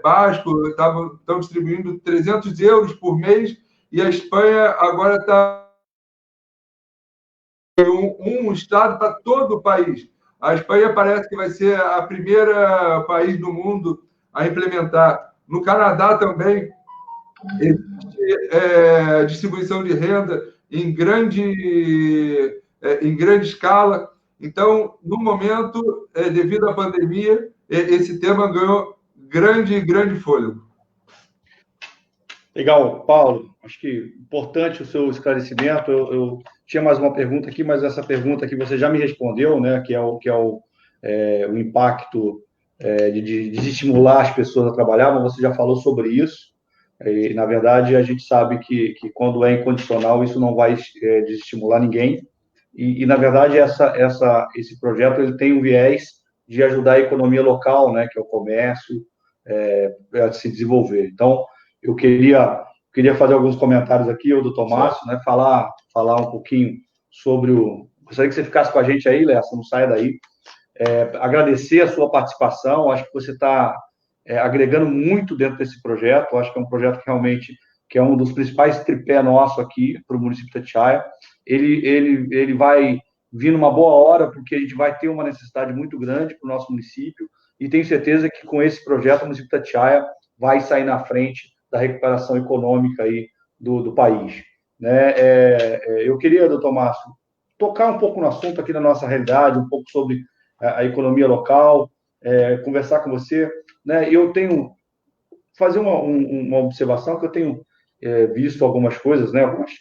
basco, estão distribuindo 300 euros por mês, e a Espanha agora está um estado para todo o país. A Espanha parece que vai ser a primeira país do mundo a implementar. No Canadá também existe distribuição de renda em grande escala. Então, no momento, devido à pandemia, esse tema ganhou grande fôlego. Legal, Paulo. Acho que importante o seu esclarecimento. Eu tinha mais uma pergunta aqui, mas essa pergunta aqui você já me respondeu, né? Que é o impacto de desestimular as pessoas a trabalhar, mas você já falou sobre isso. E, na verdade, a gente sabe que quando é incondicional, isso não vai desestimular ninguém. E na verdade, esse projeto ele tem um viés de ajudar a economia local, né, que é o comércio, a se desenvolver. Então, eu queria fazer alguns comentários aqui, o doutor Márcio, né, falar um pouquinho sobre Gostaria que você ficasse com a gente aí, Léo, não saia daí. Agradecer a sua participação, acho que você está agregando muito dentro desse projeto, acho que é um projeto que realmente é um dos principais tripé nosso aqui para o município de Itatiaia. Ele vai vir numa boa hora, porque a gente vai ter uma necessidade muito grande para o nosso município, e tenho certeza que com esse projeto o município de Itatiaia vai sair na frente da recuperação econômica aí do país. Né? Eu queria, doutor Márcio, tocar um pouco no assunto aqui da nossa realidade, um pouco sobre a economia local, conversar com você. Né? Eu tenho fazer uma observação que eu tenho visto algumas coisas, né? Algumas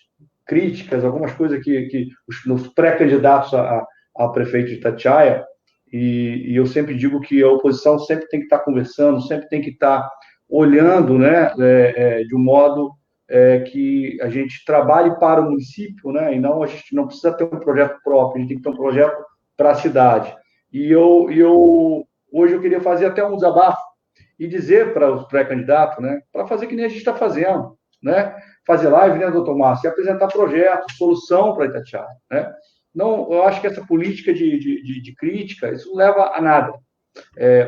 críticas, algumas coisas que os pré-candidatos a prefeito de Itatiaia, e eu sempre digo que a oposição sempre tem que estar conversando, sempre tem que estar olhando, né, de um modo que a gente trabalhe para o município, né, e não, a gente não precisa ter um projeto próprio, a gente tem que ter um projeto para a cidade. E hoje eu queria fazer até um desabafo e dizer para os pré-candidatos, né, para fazer que nem a gente está fazendo, né, fazer live, né, doutor Márcio, e apresentar projetos, solução para Itatiaia, né. Não, eu acho que essa política de crítica, isso não leva a nada.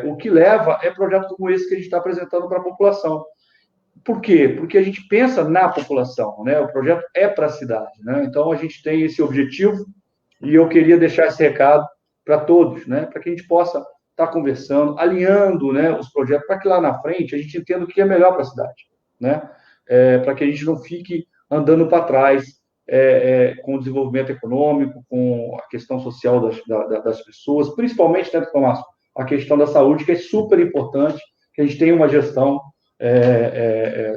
O que leva é projetos como esse que a gente está apresentando para a população. Por quê? Porque a gente pensa na população, né? O projeto é para a cidade, né? Então, a gente tem esse objetivo e eu queria deixar esse recado para todos, né? Para que a gente possa estar conversando, alinhando, né, os projetos, para que lá na frente a gente entenda o que é melhor para a cidade, né? Para que a gente não fique andando para trás com o desenvolvimento econômico, com a questão social das pessoas, principalmente, né, Tomás, a questão da saúde, que é super importante, que a gente tenha uma gestão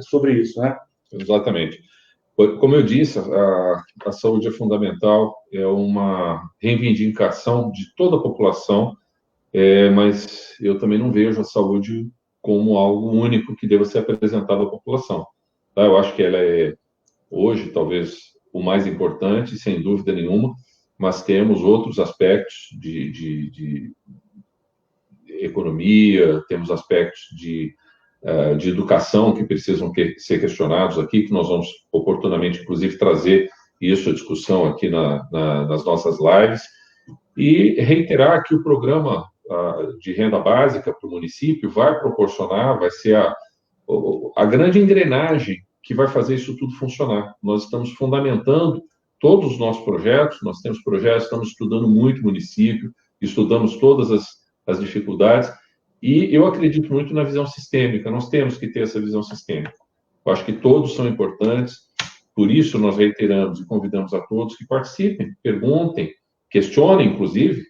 sobre isso, né? Exatamente. Como eu disse, a saúde é fundamental, é uma reivindicação de toda a população, mas eu também não vejo a saúde como algo único que deva ser apresentado à população. Tá? Eu acho que ela é, hoje, talvez, o mais importante, sem dúvida nenhuma, mas temos outros aspectos de economia, temos aspectos de educação que precisam ser questionados aqui, que nós vamos oportunamente, inclusive, trazer isso à discussão aqui nas nossas lives, e reiterar que o programa de renda básica para o município vai proporcionar, vai ser a grande engrenagem que vai fazer isso tudo funcionar. Nós estamos fundamentando todos os nossos projetos, nós temos projetos, estamos estudando muito o município, estudamos todas as dificuldades, e eu acredito muito na visão sistêmica. Nós temos que ter essa visão sistêmica. Eu acho que todos são importantes, por isso nós reiteramos e convidamos a todos que participem, perguntem, questionem, inclusive,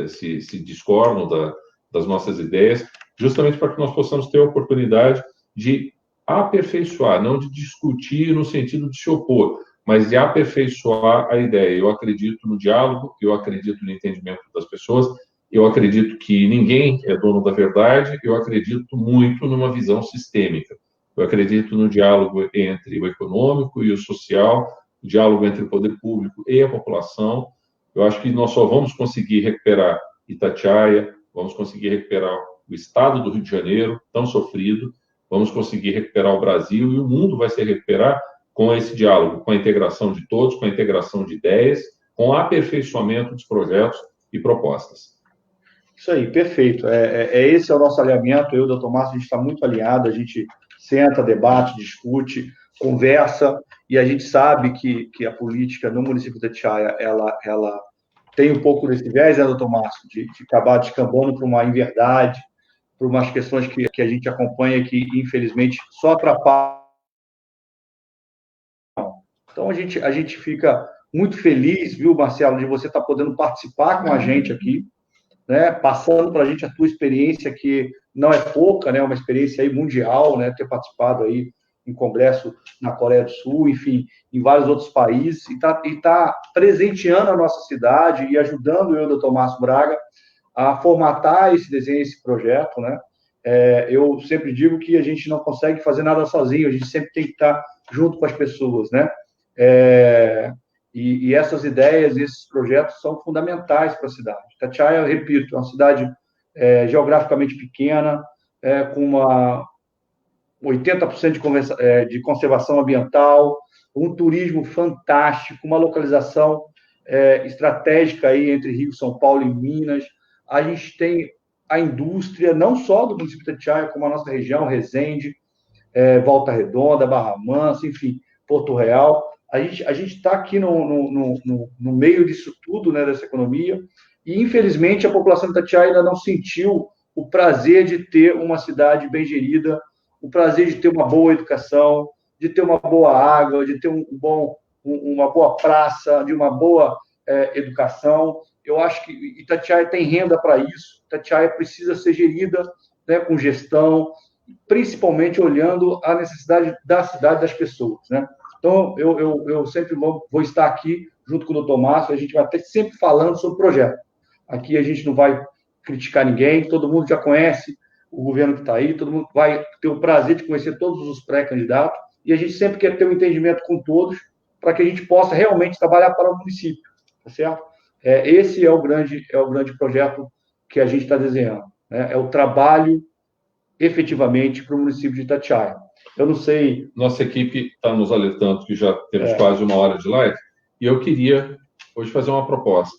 se discordam das nossas ideias, justamente para que nós possamos ter a oportunidade de aperfeiçoar, não de discutir no sentido de se opor, mas de aperfeiçoar a ideia. Eu acredito no diálogo, eu acredito no entendimento das pessoas, eu acredito que ninguém é dono da verdade, eu acredito muito numa visão sistêmica. Eu acredito no diálogo entre o econômico e o social, o diálogo entre o poder público e a população. Eu acho que nós só vamos conseguir recuperar Itatiaia, vamos conseguir recuperar o estado do Rio de Janeiro, tão sofrido, vamos conseguir recuperar o Brasil, e o mundo vai se recuperar com esse diálogo, com a integração de todos, com a integração de ideias, com o aperfeiçoamento dos projetos e propostas. Isso aí, perfeito. Esse é o nosso alinhamento. Eu e o Dr. Márcio, a gente está muito alinhado, a gente senta, debate, discute, conversa, e a gente sabe que a política no município de Itatiaia, ela tem um pouco desse viés, né, Dr. Márcio, de acabar descambando para uma inverdade, para umas questões que a gente acompanha que, infelizmente, só atrapalham. Então, a gente fica muito feliz, viu, Marcelo, de você estar podendo participar com a gente aqui, né, passando para a gente a tua experiência, que não é pouca, né, uma experiência aí mundial, né, ter participado aí em congresso na Coreia do Sul, enfim, em vários outros países, e tá presenteando a nossa cidade e ajudando eu, Dr. Márcio Braga, a formatar esse desenho, esse projeto, né. Eu sempre digo que a gente não consegue fazer nada sozinho, a gente sempre tem que estar junto com as pessoas, né. E essas ideias, esses projetos são fundamentais para a cidade. Itatiaia, eu repito, é uma cidade geograficamente pequena, com uma 80% de conservação ambiental, um turismo fantástico, uma localização estratégica aí entre Rio, São Paulo e Minas. A gente tem a indústria, não só do município de Itatiaia, como a nossa região, Resende, Volta Redonda, Barra Mansa, enfim, Porto Real. A gente está aqui no meio disso tudo, né, dessa economia, e, infelizmente, a população de Itatiaia ainda não sentiu o prazer de ter uma cidade bem gerida, o prazer de ter uma boa educação, de ter uma boa água, de ter uma boa praça, de uma boa educação. Eu acho que Itatiaia tem renda para isso. Itatiaia precisa ser gerida, né, com gestão, principalmente olhando a necessidade da cidade, das pessoas, né? Então, eu sempre vou estar aqui, junto com o Dr. Márcio, a gente vai estar sempre falando sobre o projeto. Aqui a gente não vai criticar ninguém, todo mundo já conhece o governo que está aí, todo mundo vai ter o prazer de conhecer todos os pré-candidatos, e a gente sempre quer ter um entendimento com todos, para que a gente possa realmente trabalhar para o município, tá certo? Esse é o grande projeto que a gente está desenhando, né? É o trabalho, efetivamente, para o município de Itatiaia. Eu não sei... Nossa equipe está nos alertando que já temos quase 1 hora de live, e eu queria hoje fazer uma proposta.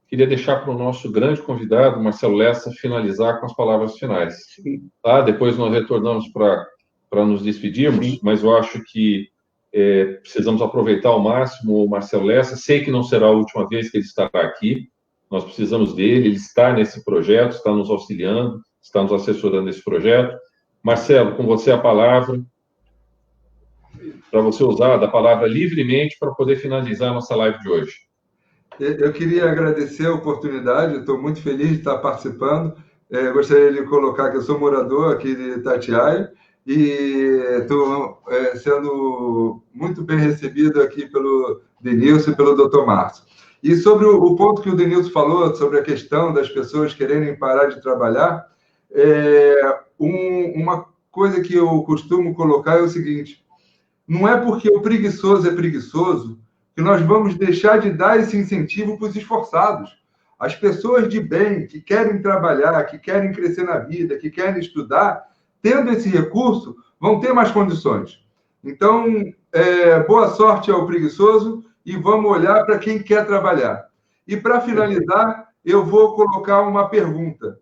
Queria deixar para o nosso grande convidado, Marcelo Lessa, finalizar com as palavras finais. Tá? Depois nós retornamos para nos despedirmos, sim, mas eu acho que precisamos aproveitar ao máximo o Marcelo Lessa. Sei que não será a última vez que ele estará aqui, nós precisamos dele, ele está nesse projeto, está nos auxiliando, está nos assessorando nesse projeto. Marcelo, com você a palavra, para você usar da palavra livremente para poder finalizar a nossa live de hoje. Eu queria agradecer a oportunidade, estou muito feliz de estar participando. Gostaria de colocar que eu sou morador aqui de Itatiaia e estou sendo muito bem recebido aqui pelo Denilson e pelo Dr. Márcio. E sobre o ponto que o Denilson falou, sobre a questão das pessoas quererem parar de trabalhar, uma coisa que eu costumo colocar é o seguinte: não é porque o preguiçoso é preguiçoso que nós vamos deixar de dar esse incentivo para os esforçados. As pessoas de bem, que querem trabalhar, que querem crescer na vida, que querem estudar, tendo esse recurso, vão ter mais condições. Então, boa sorte ao preguiçoso e vamos olhar para quem quer trabalhar. E, para finalizar, eu vou colocar uma pergunta.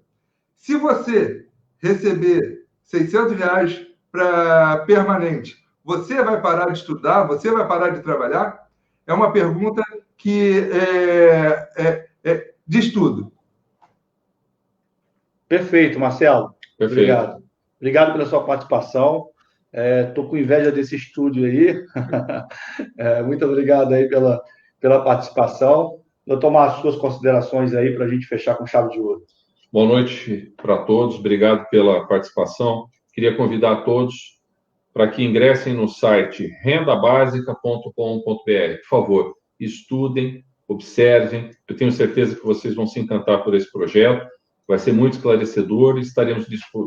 Se você receber R$600 para permanente, você vai parar de estudar? Você vai parar de trabalhar? É uma pergunta que diz tudo. Perfeito, Marcelo. Perfeito. Obrigado. Obrigado pela sua participação. Estou com inveja desse estúdio aí. Muito obrigado aí pela participação. Doutor Márcio, suas considerações aí para a gente fechar com chave de ouro. Boa noite para todos. Obrigado pela participação. Queria convidar todos para que ingressem no site rendabasica.com.br. Por favor, estudem, observem. Eu tenho certeza que vocês vão se encantar por esse projeto. Vai ser muito esclarecedor e estaremos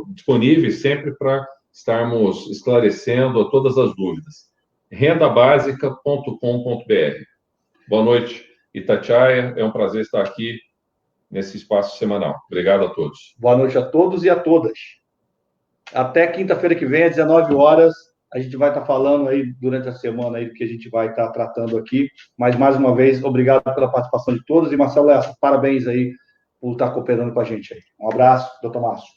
disponíveis sempre para estarmos esclarecendo todas as dúvidas. rendabasica.com.br. Boa noite, Itatiaia. É um prazer estar aqui nesse espaço semanal. Obrigado a todos. Boa noite a todos e a todas. Até quinta-feira que vem, às 19 horas, a gente vai estar falando aí durante a semana aí do que a gente vai estar tratando aqui. Mas, mais uma vez, obrigado pela participação de todos. E, Marcelo Lessa, parabéns aí por estar cooperando com a gente aí. Um abraço, doutor Márcio.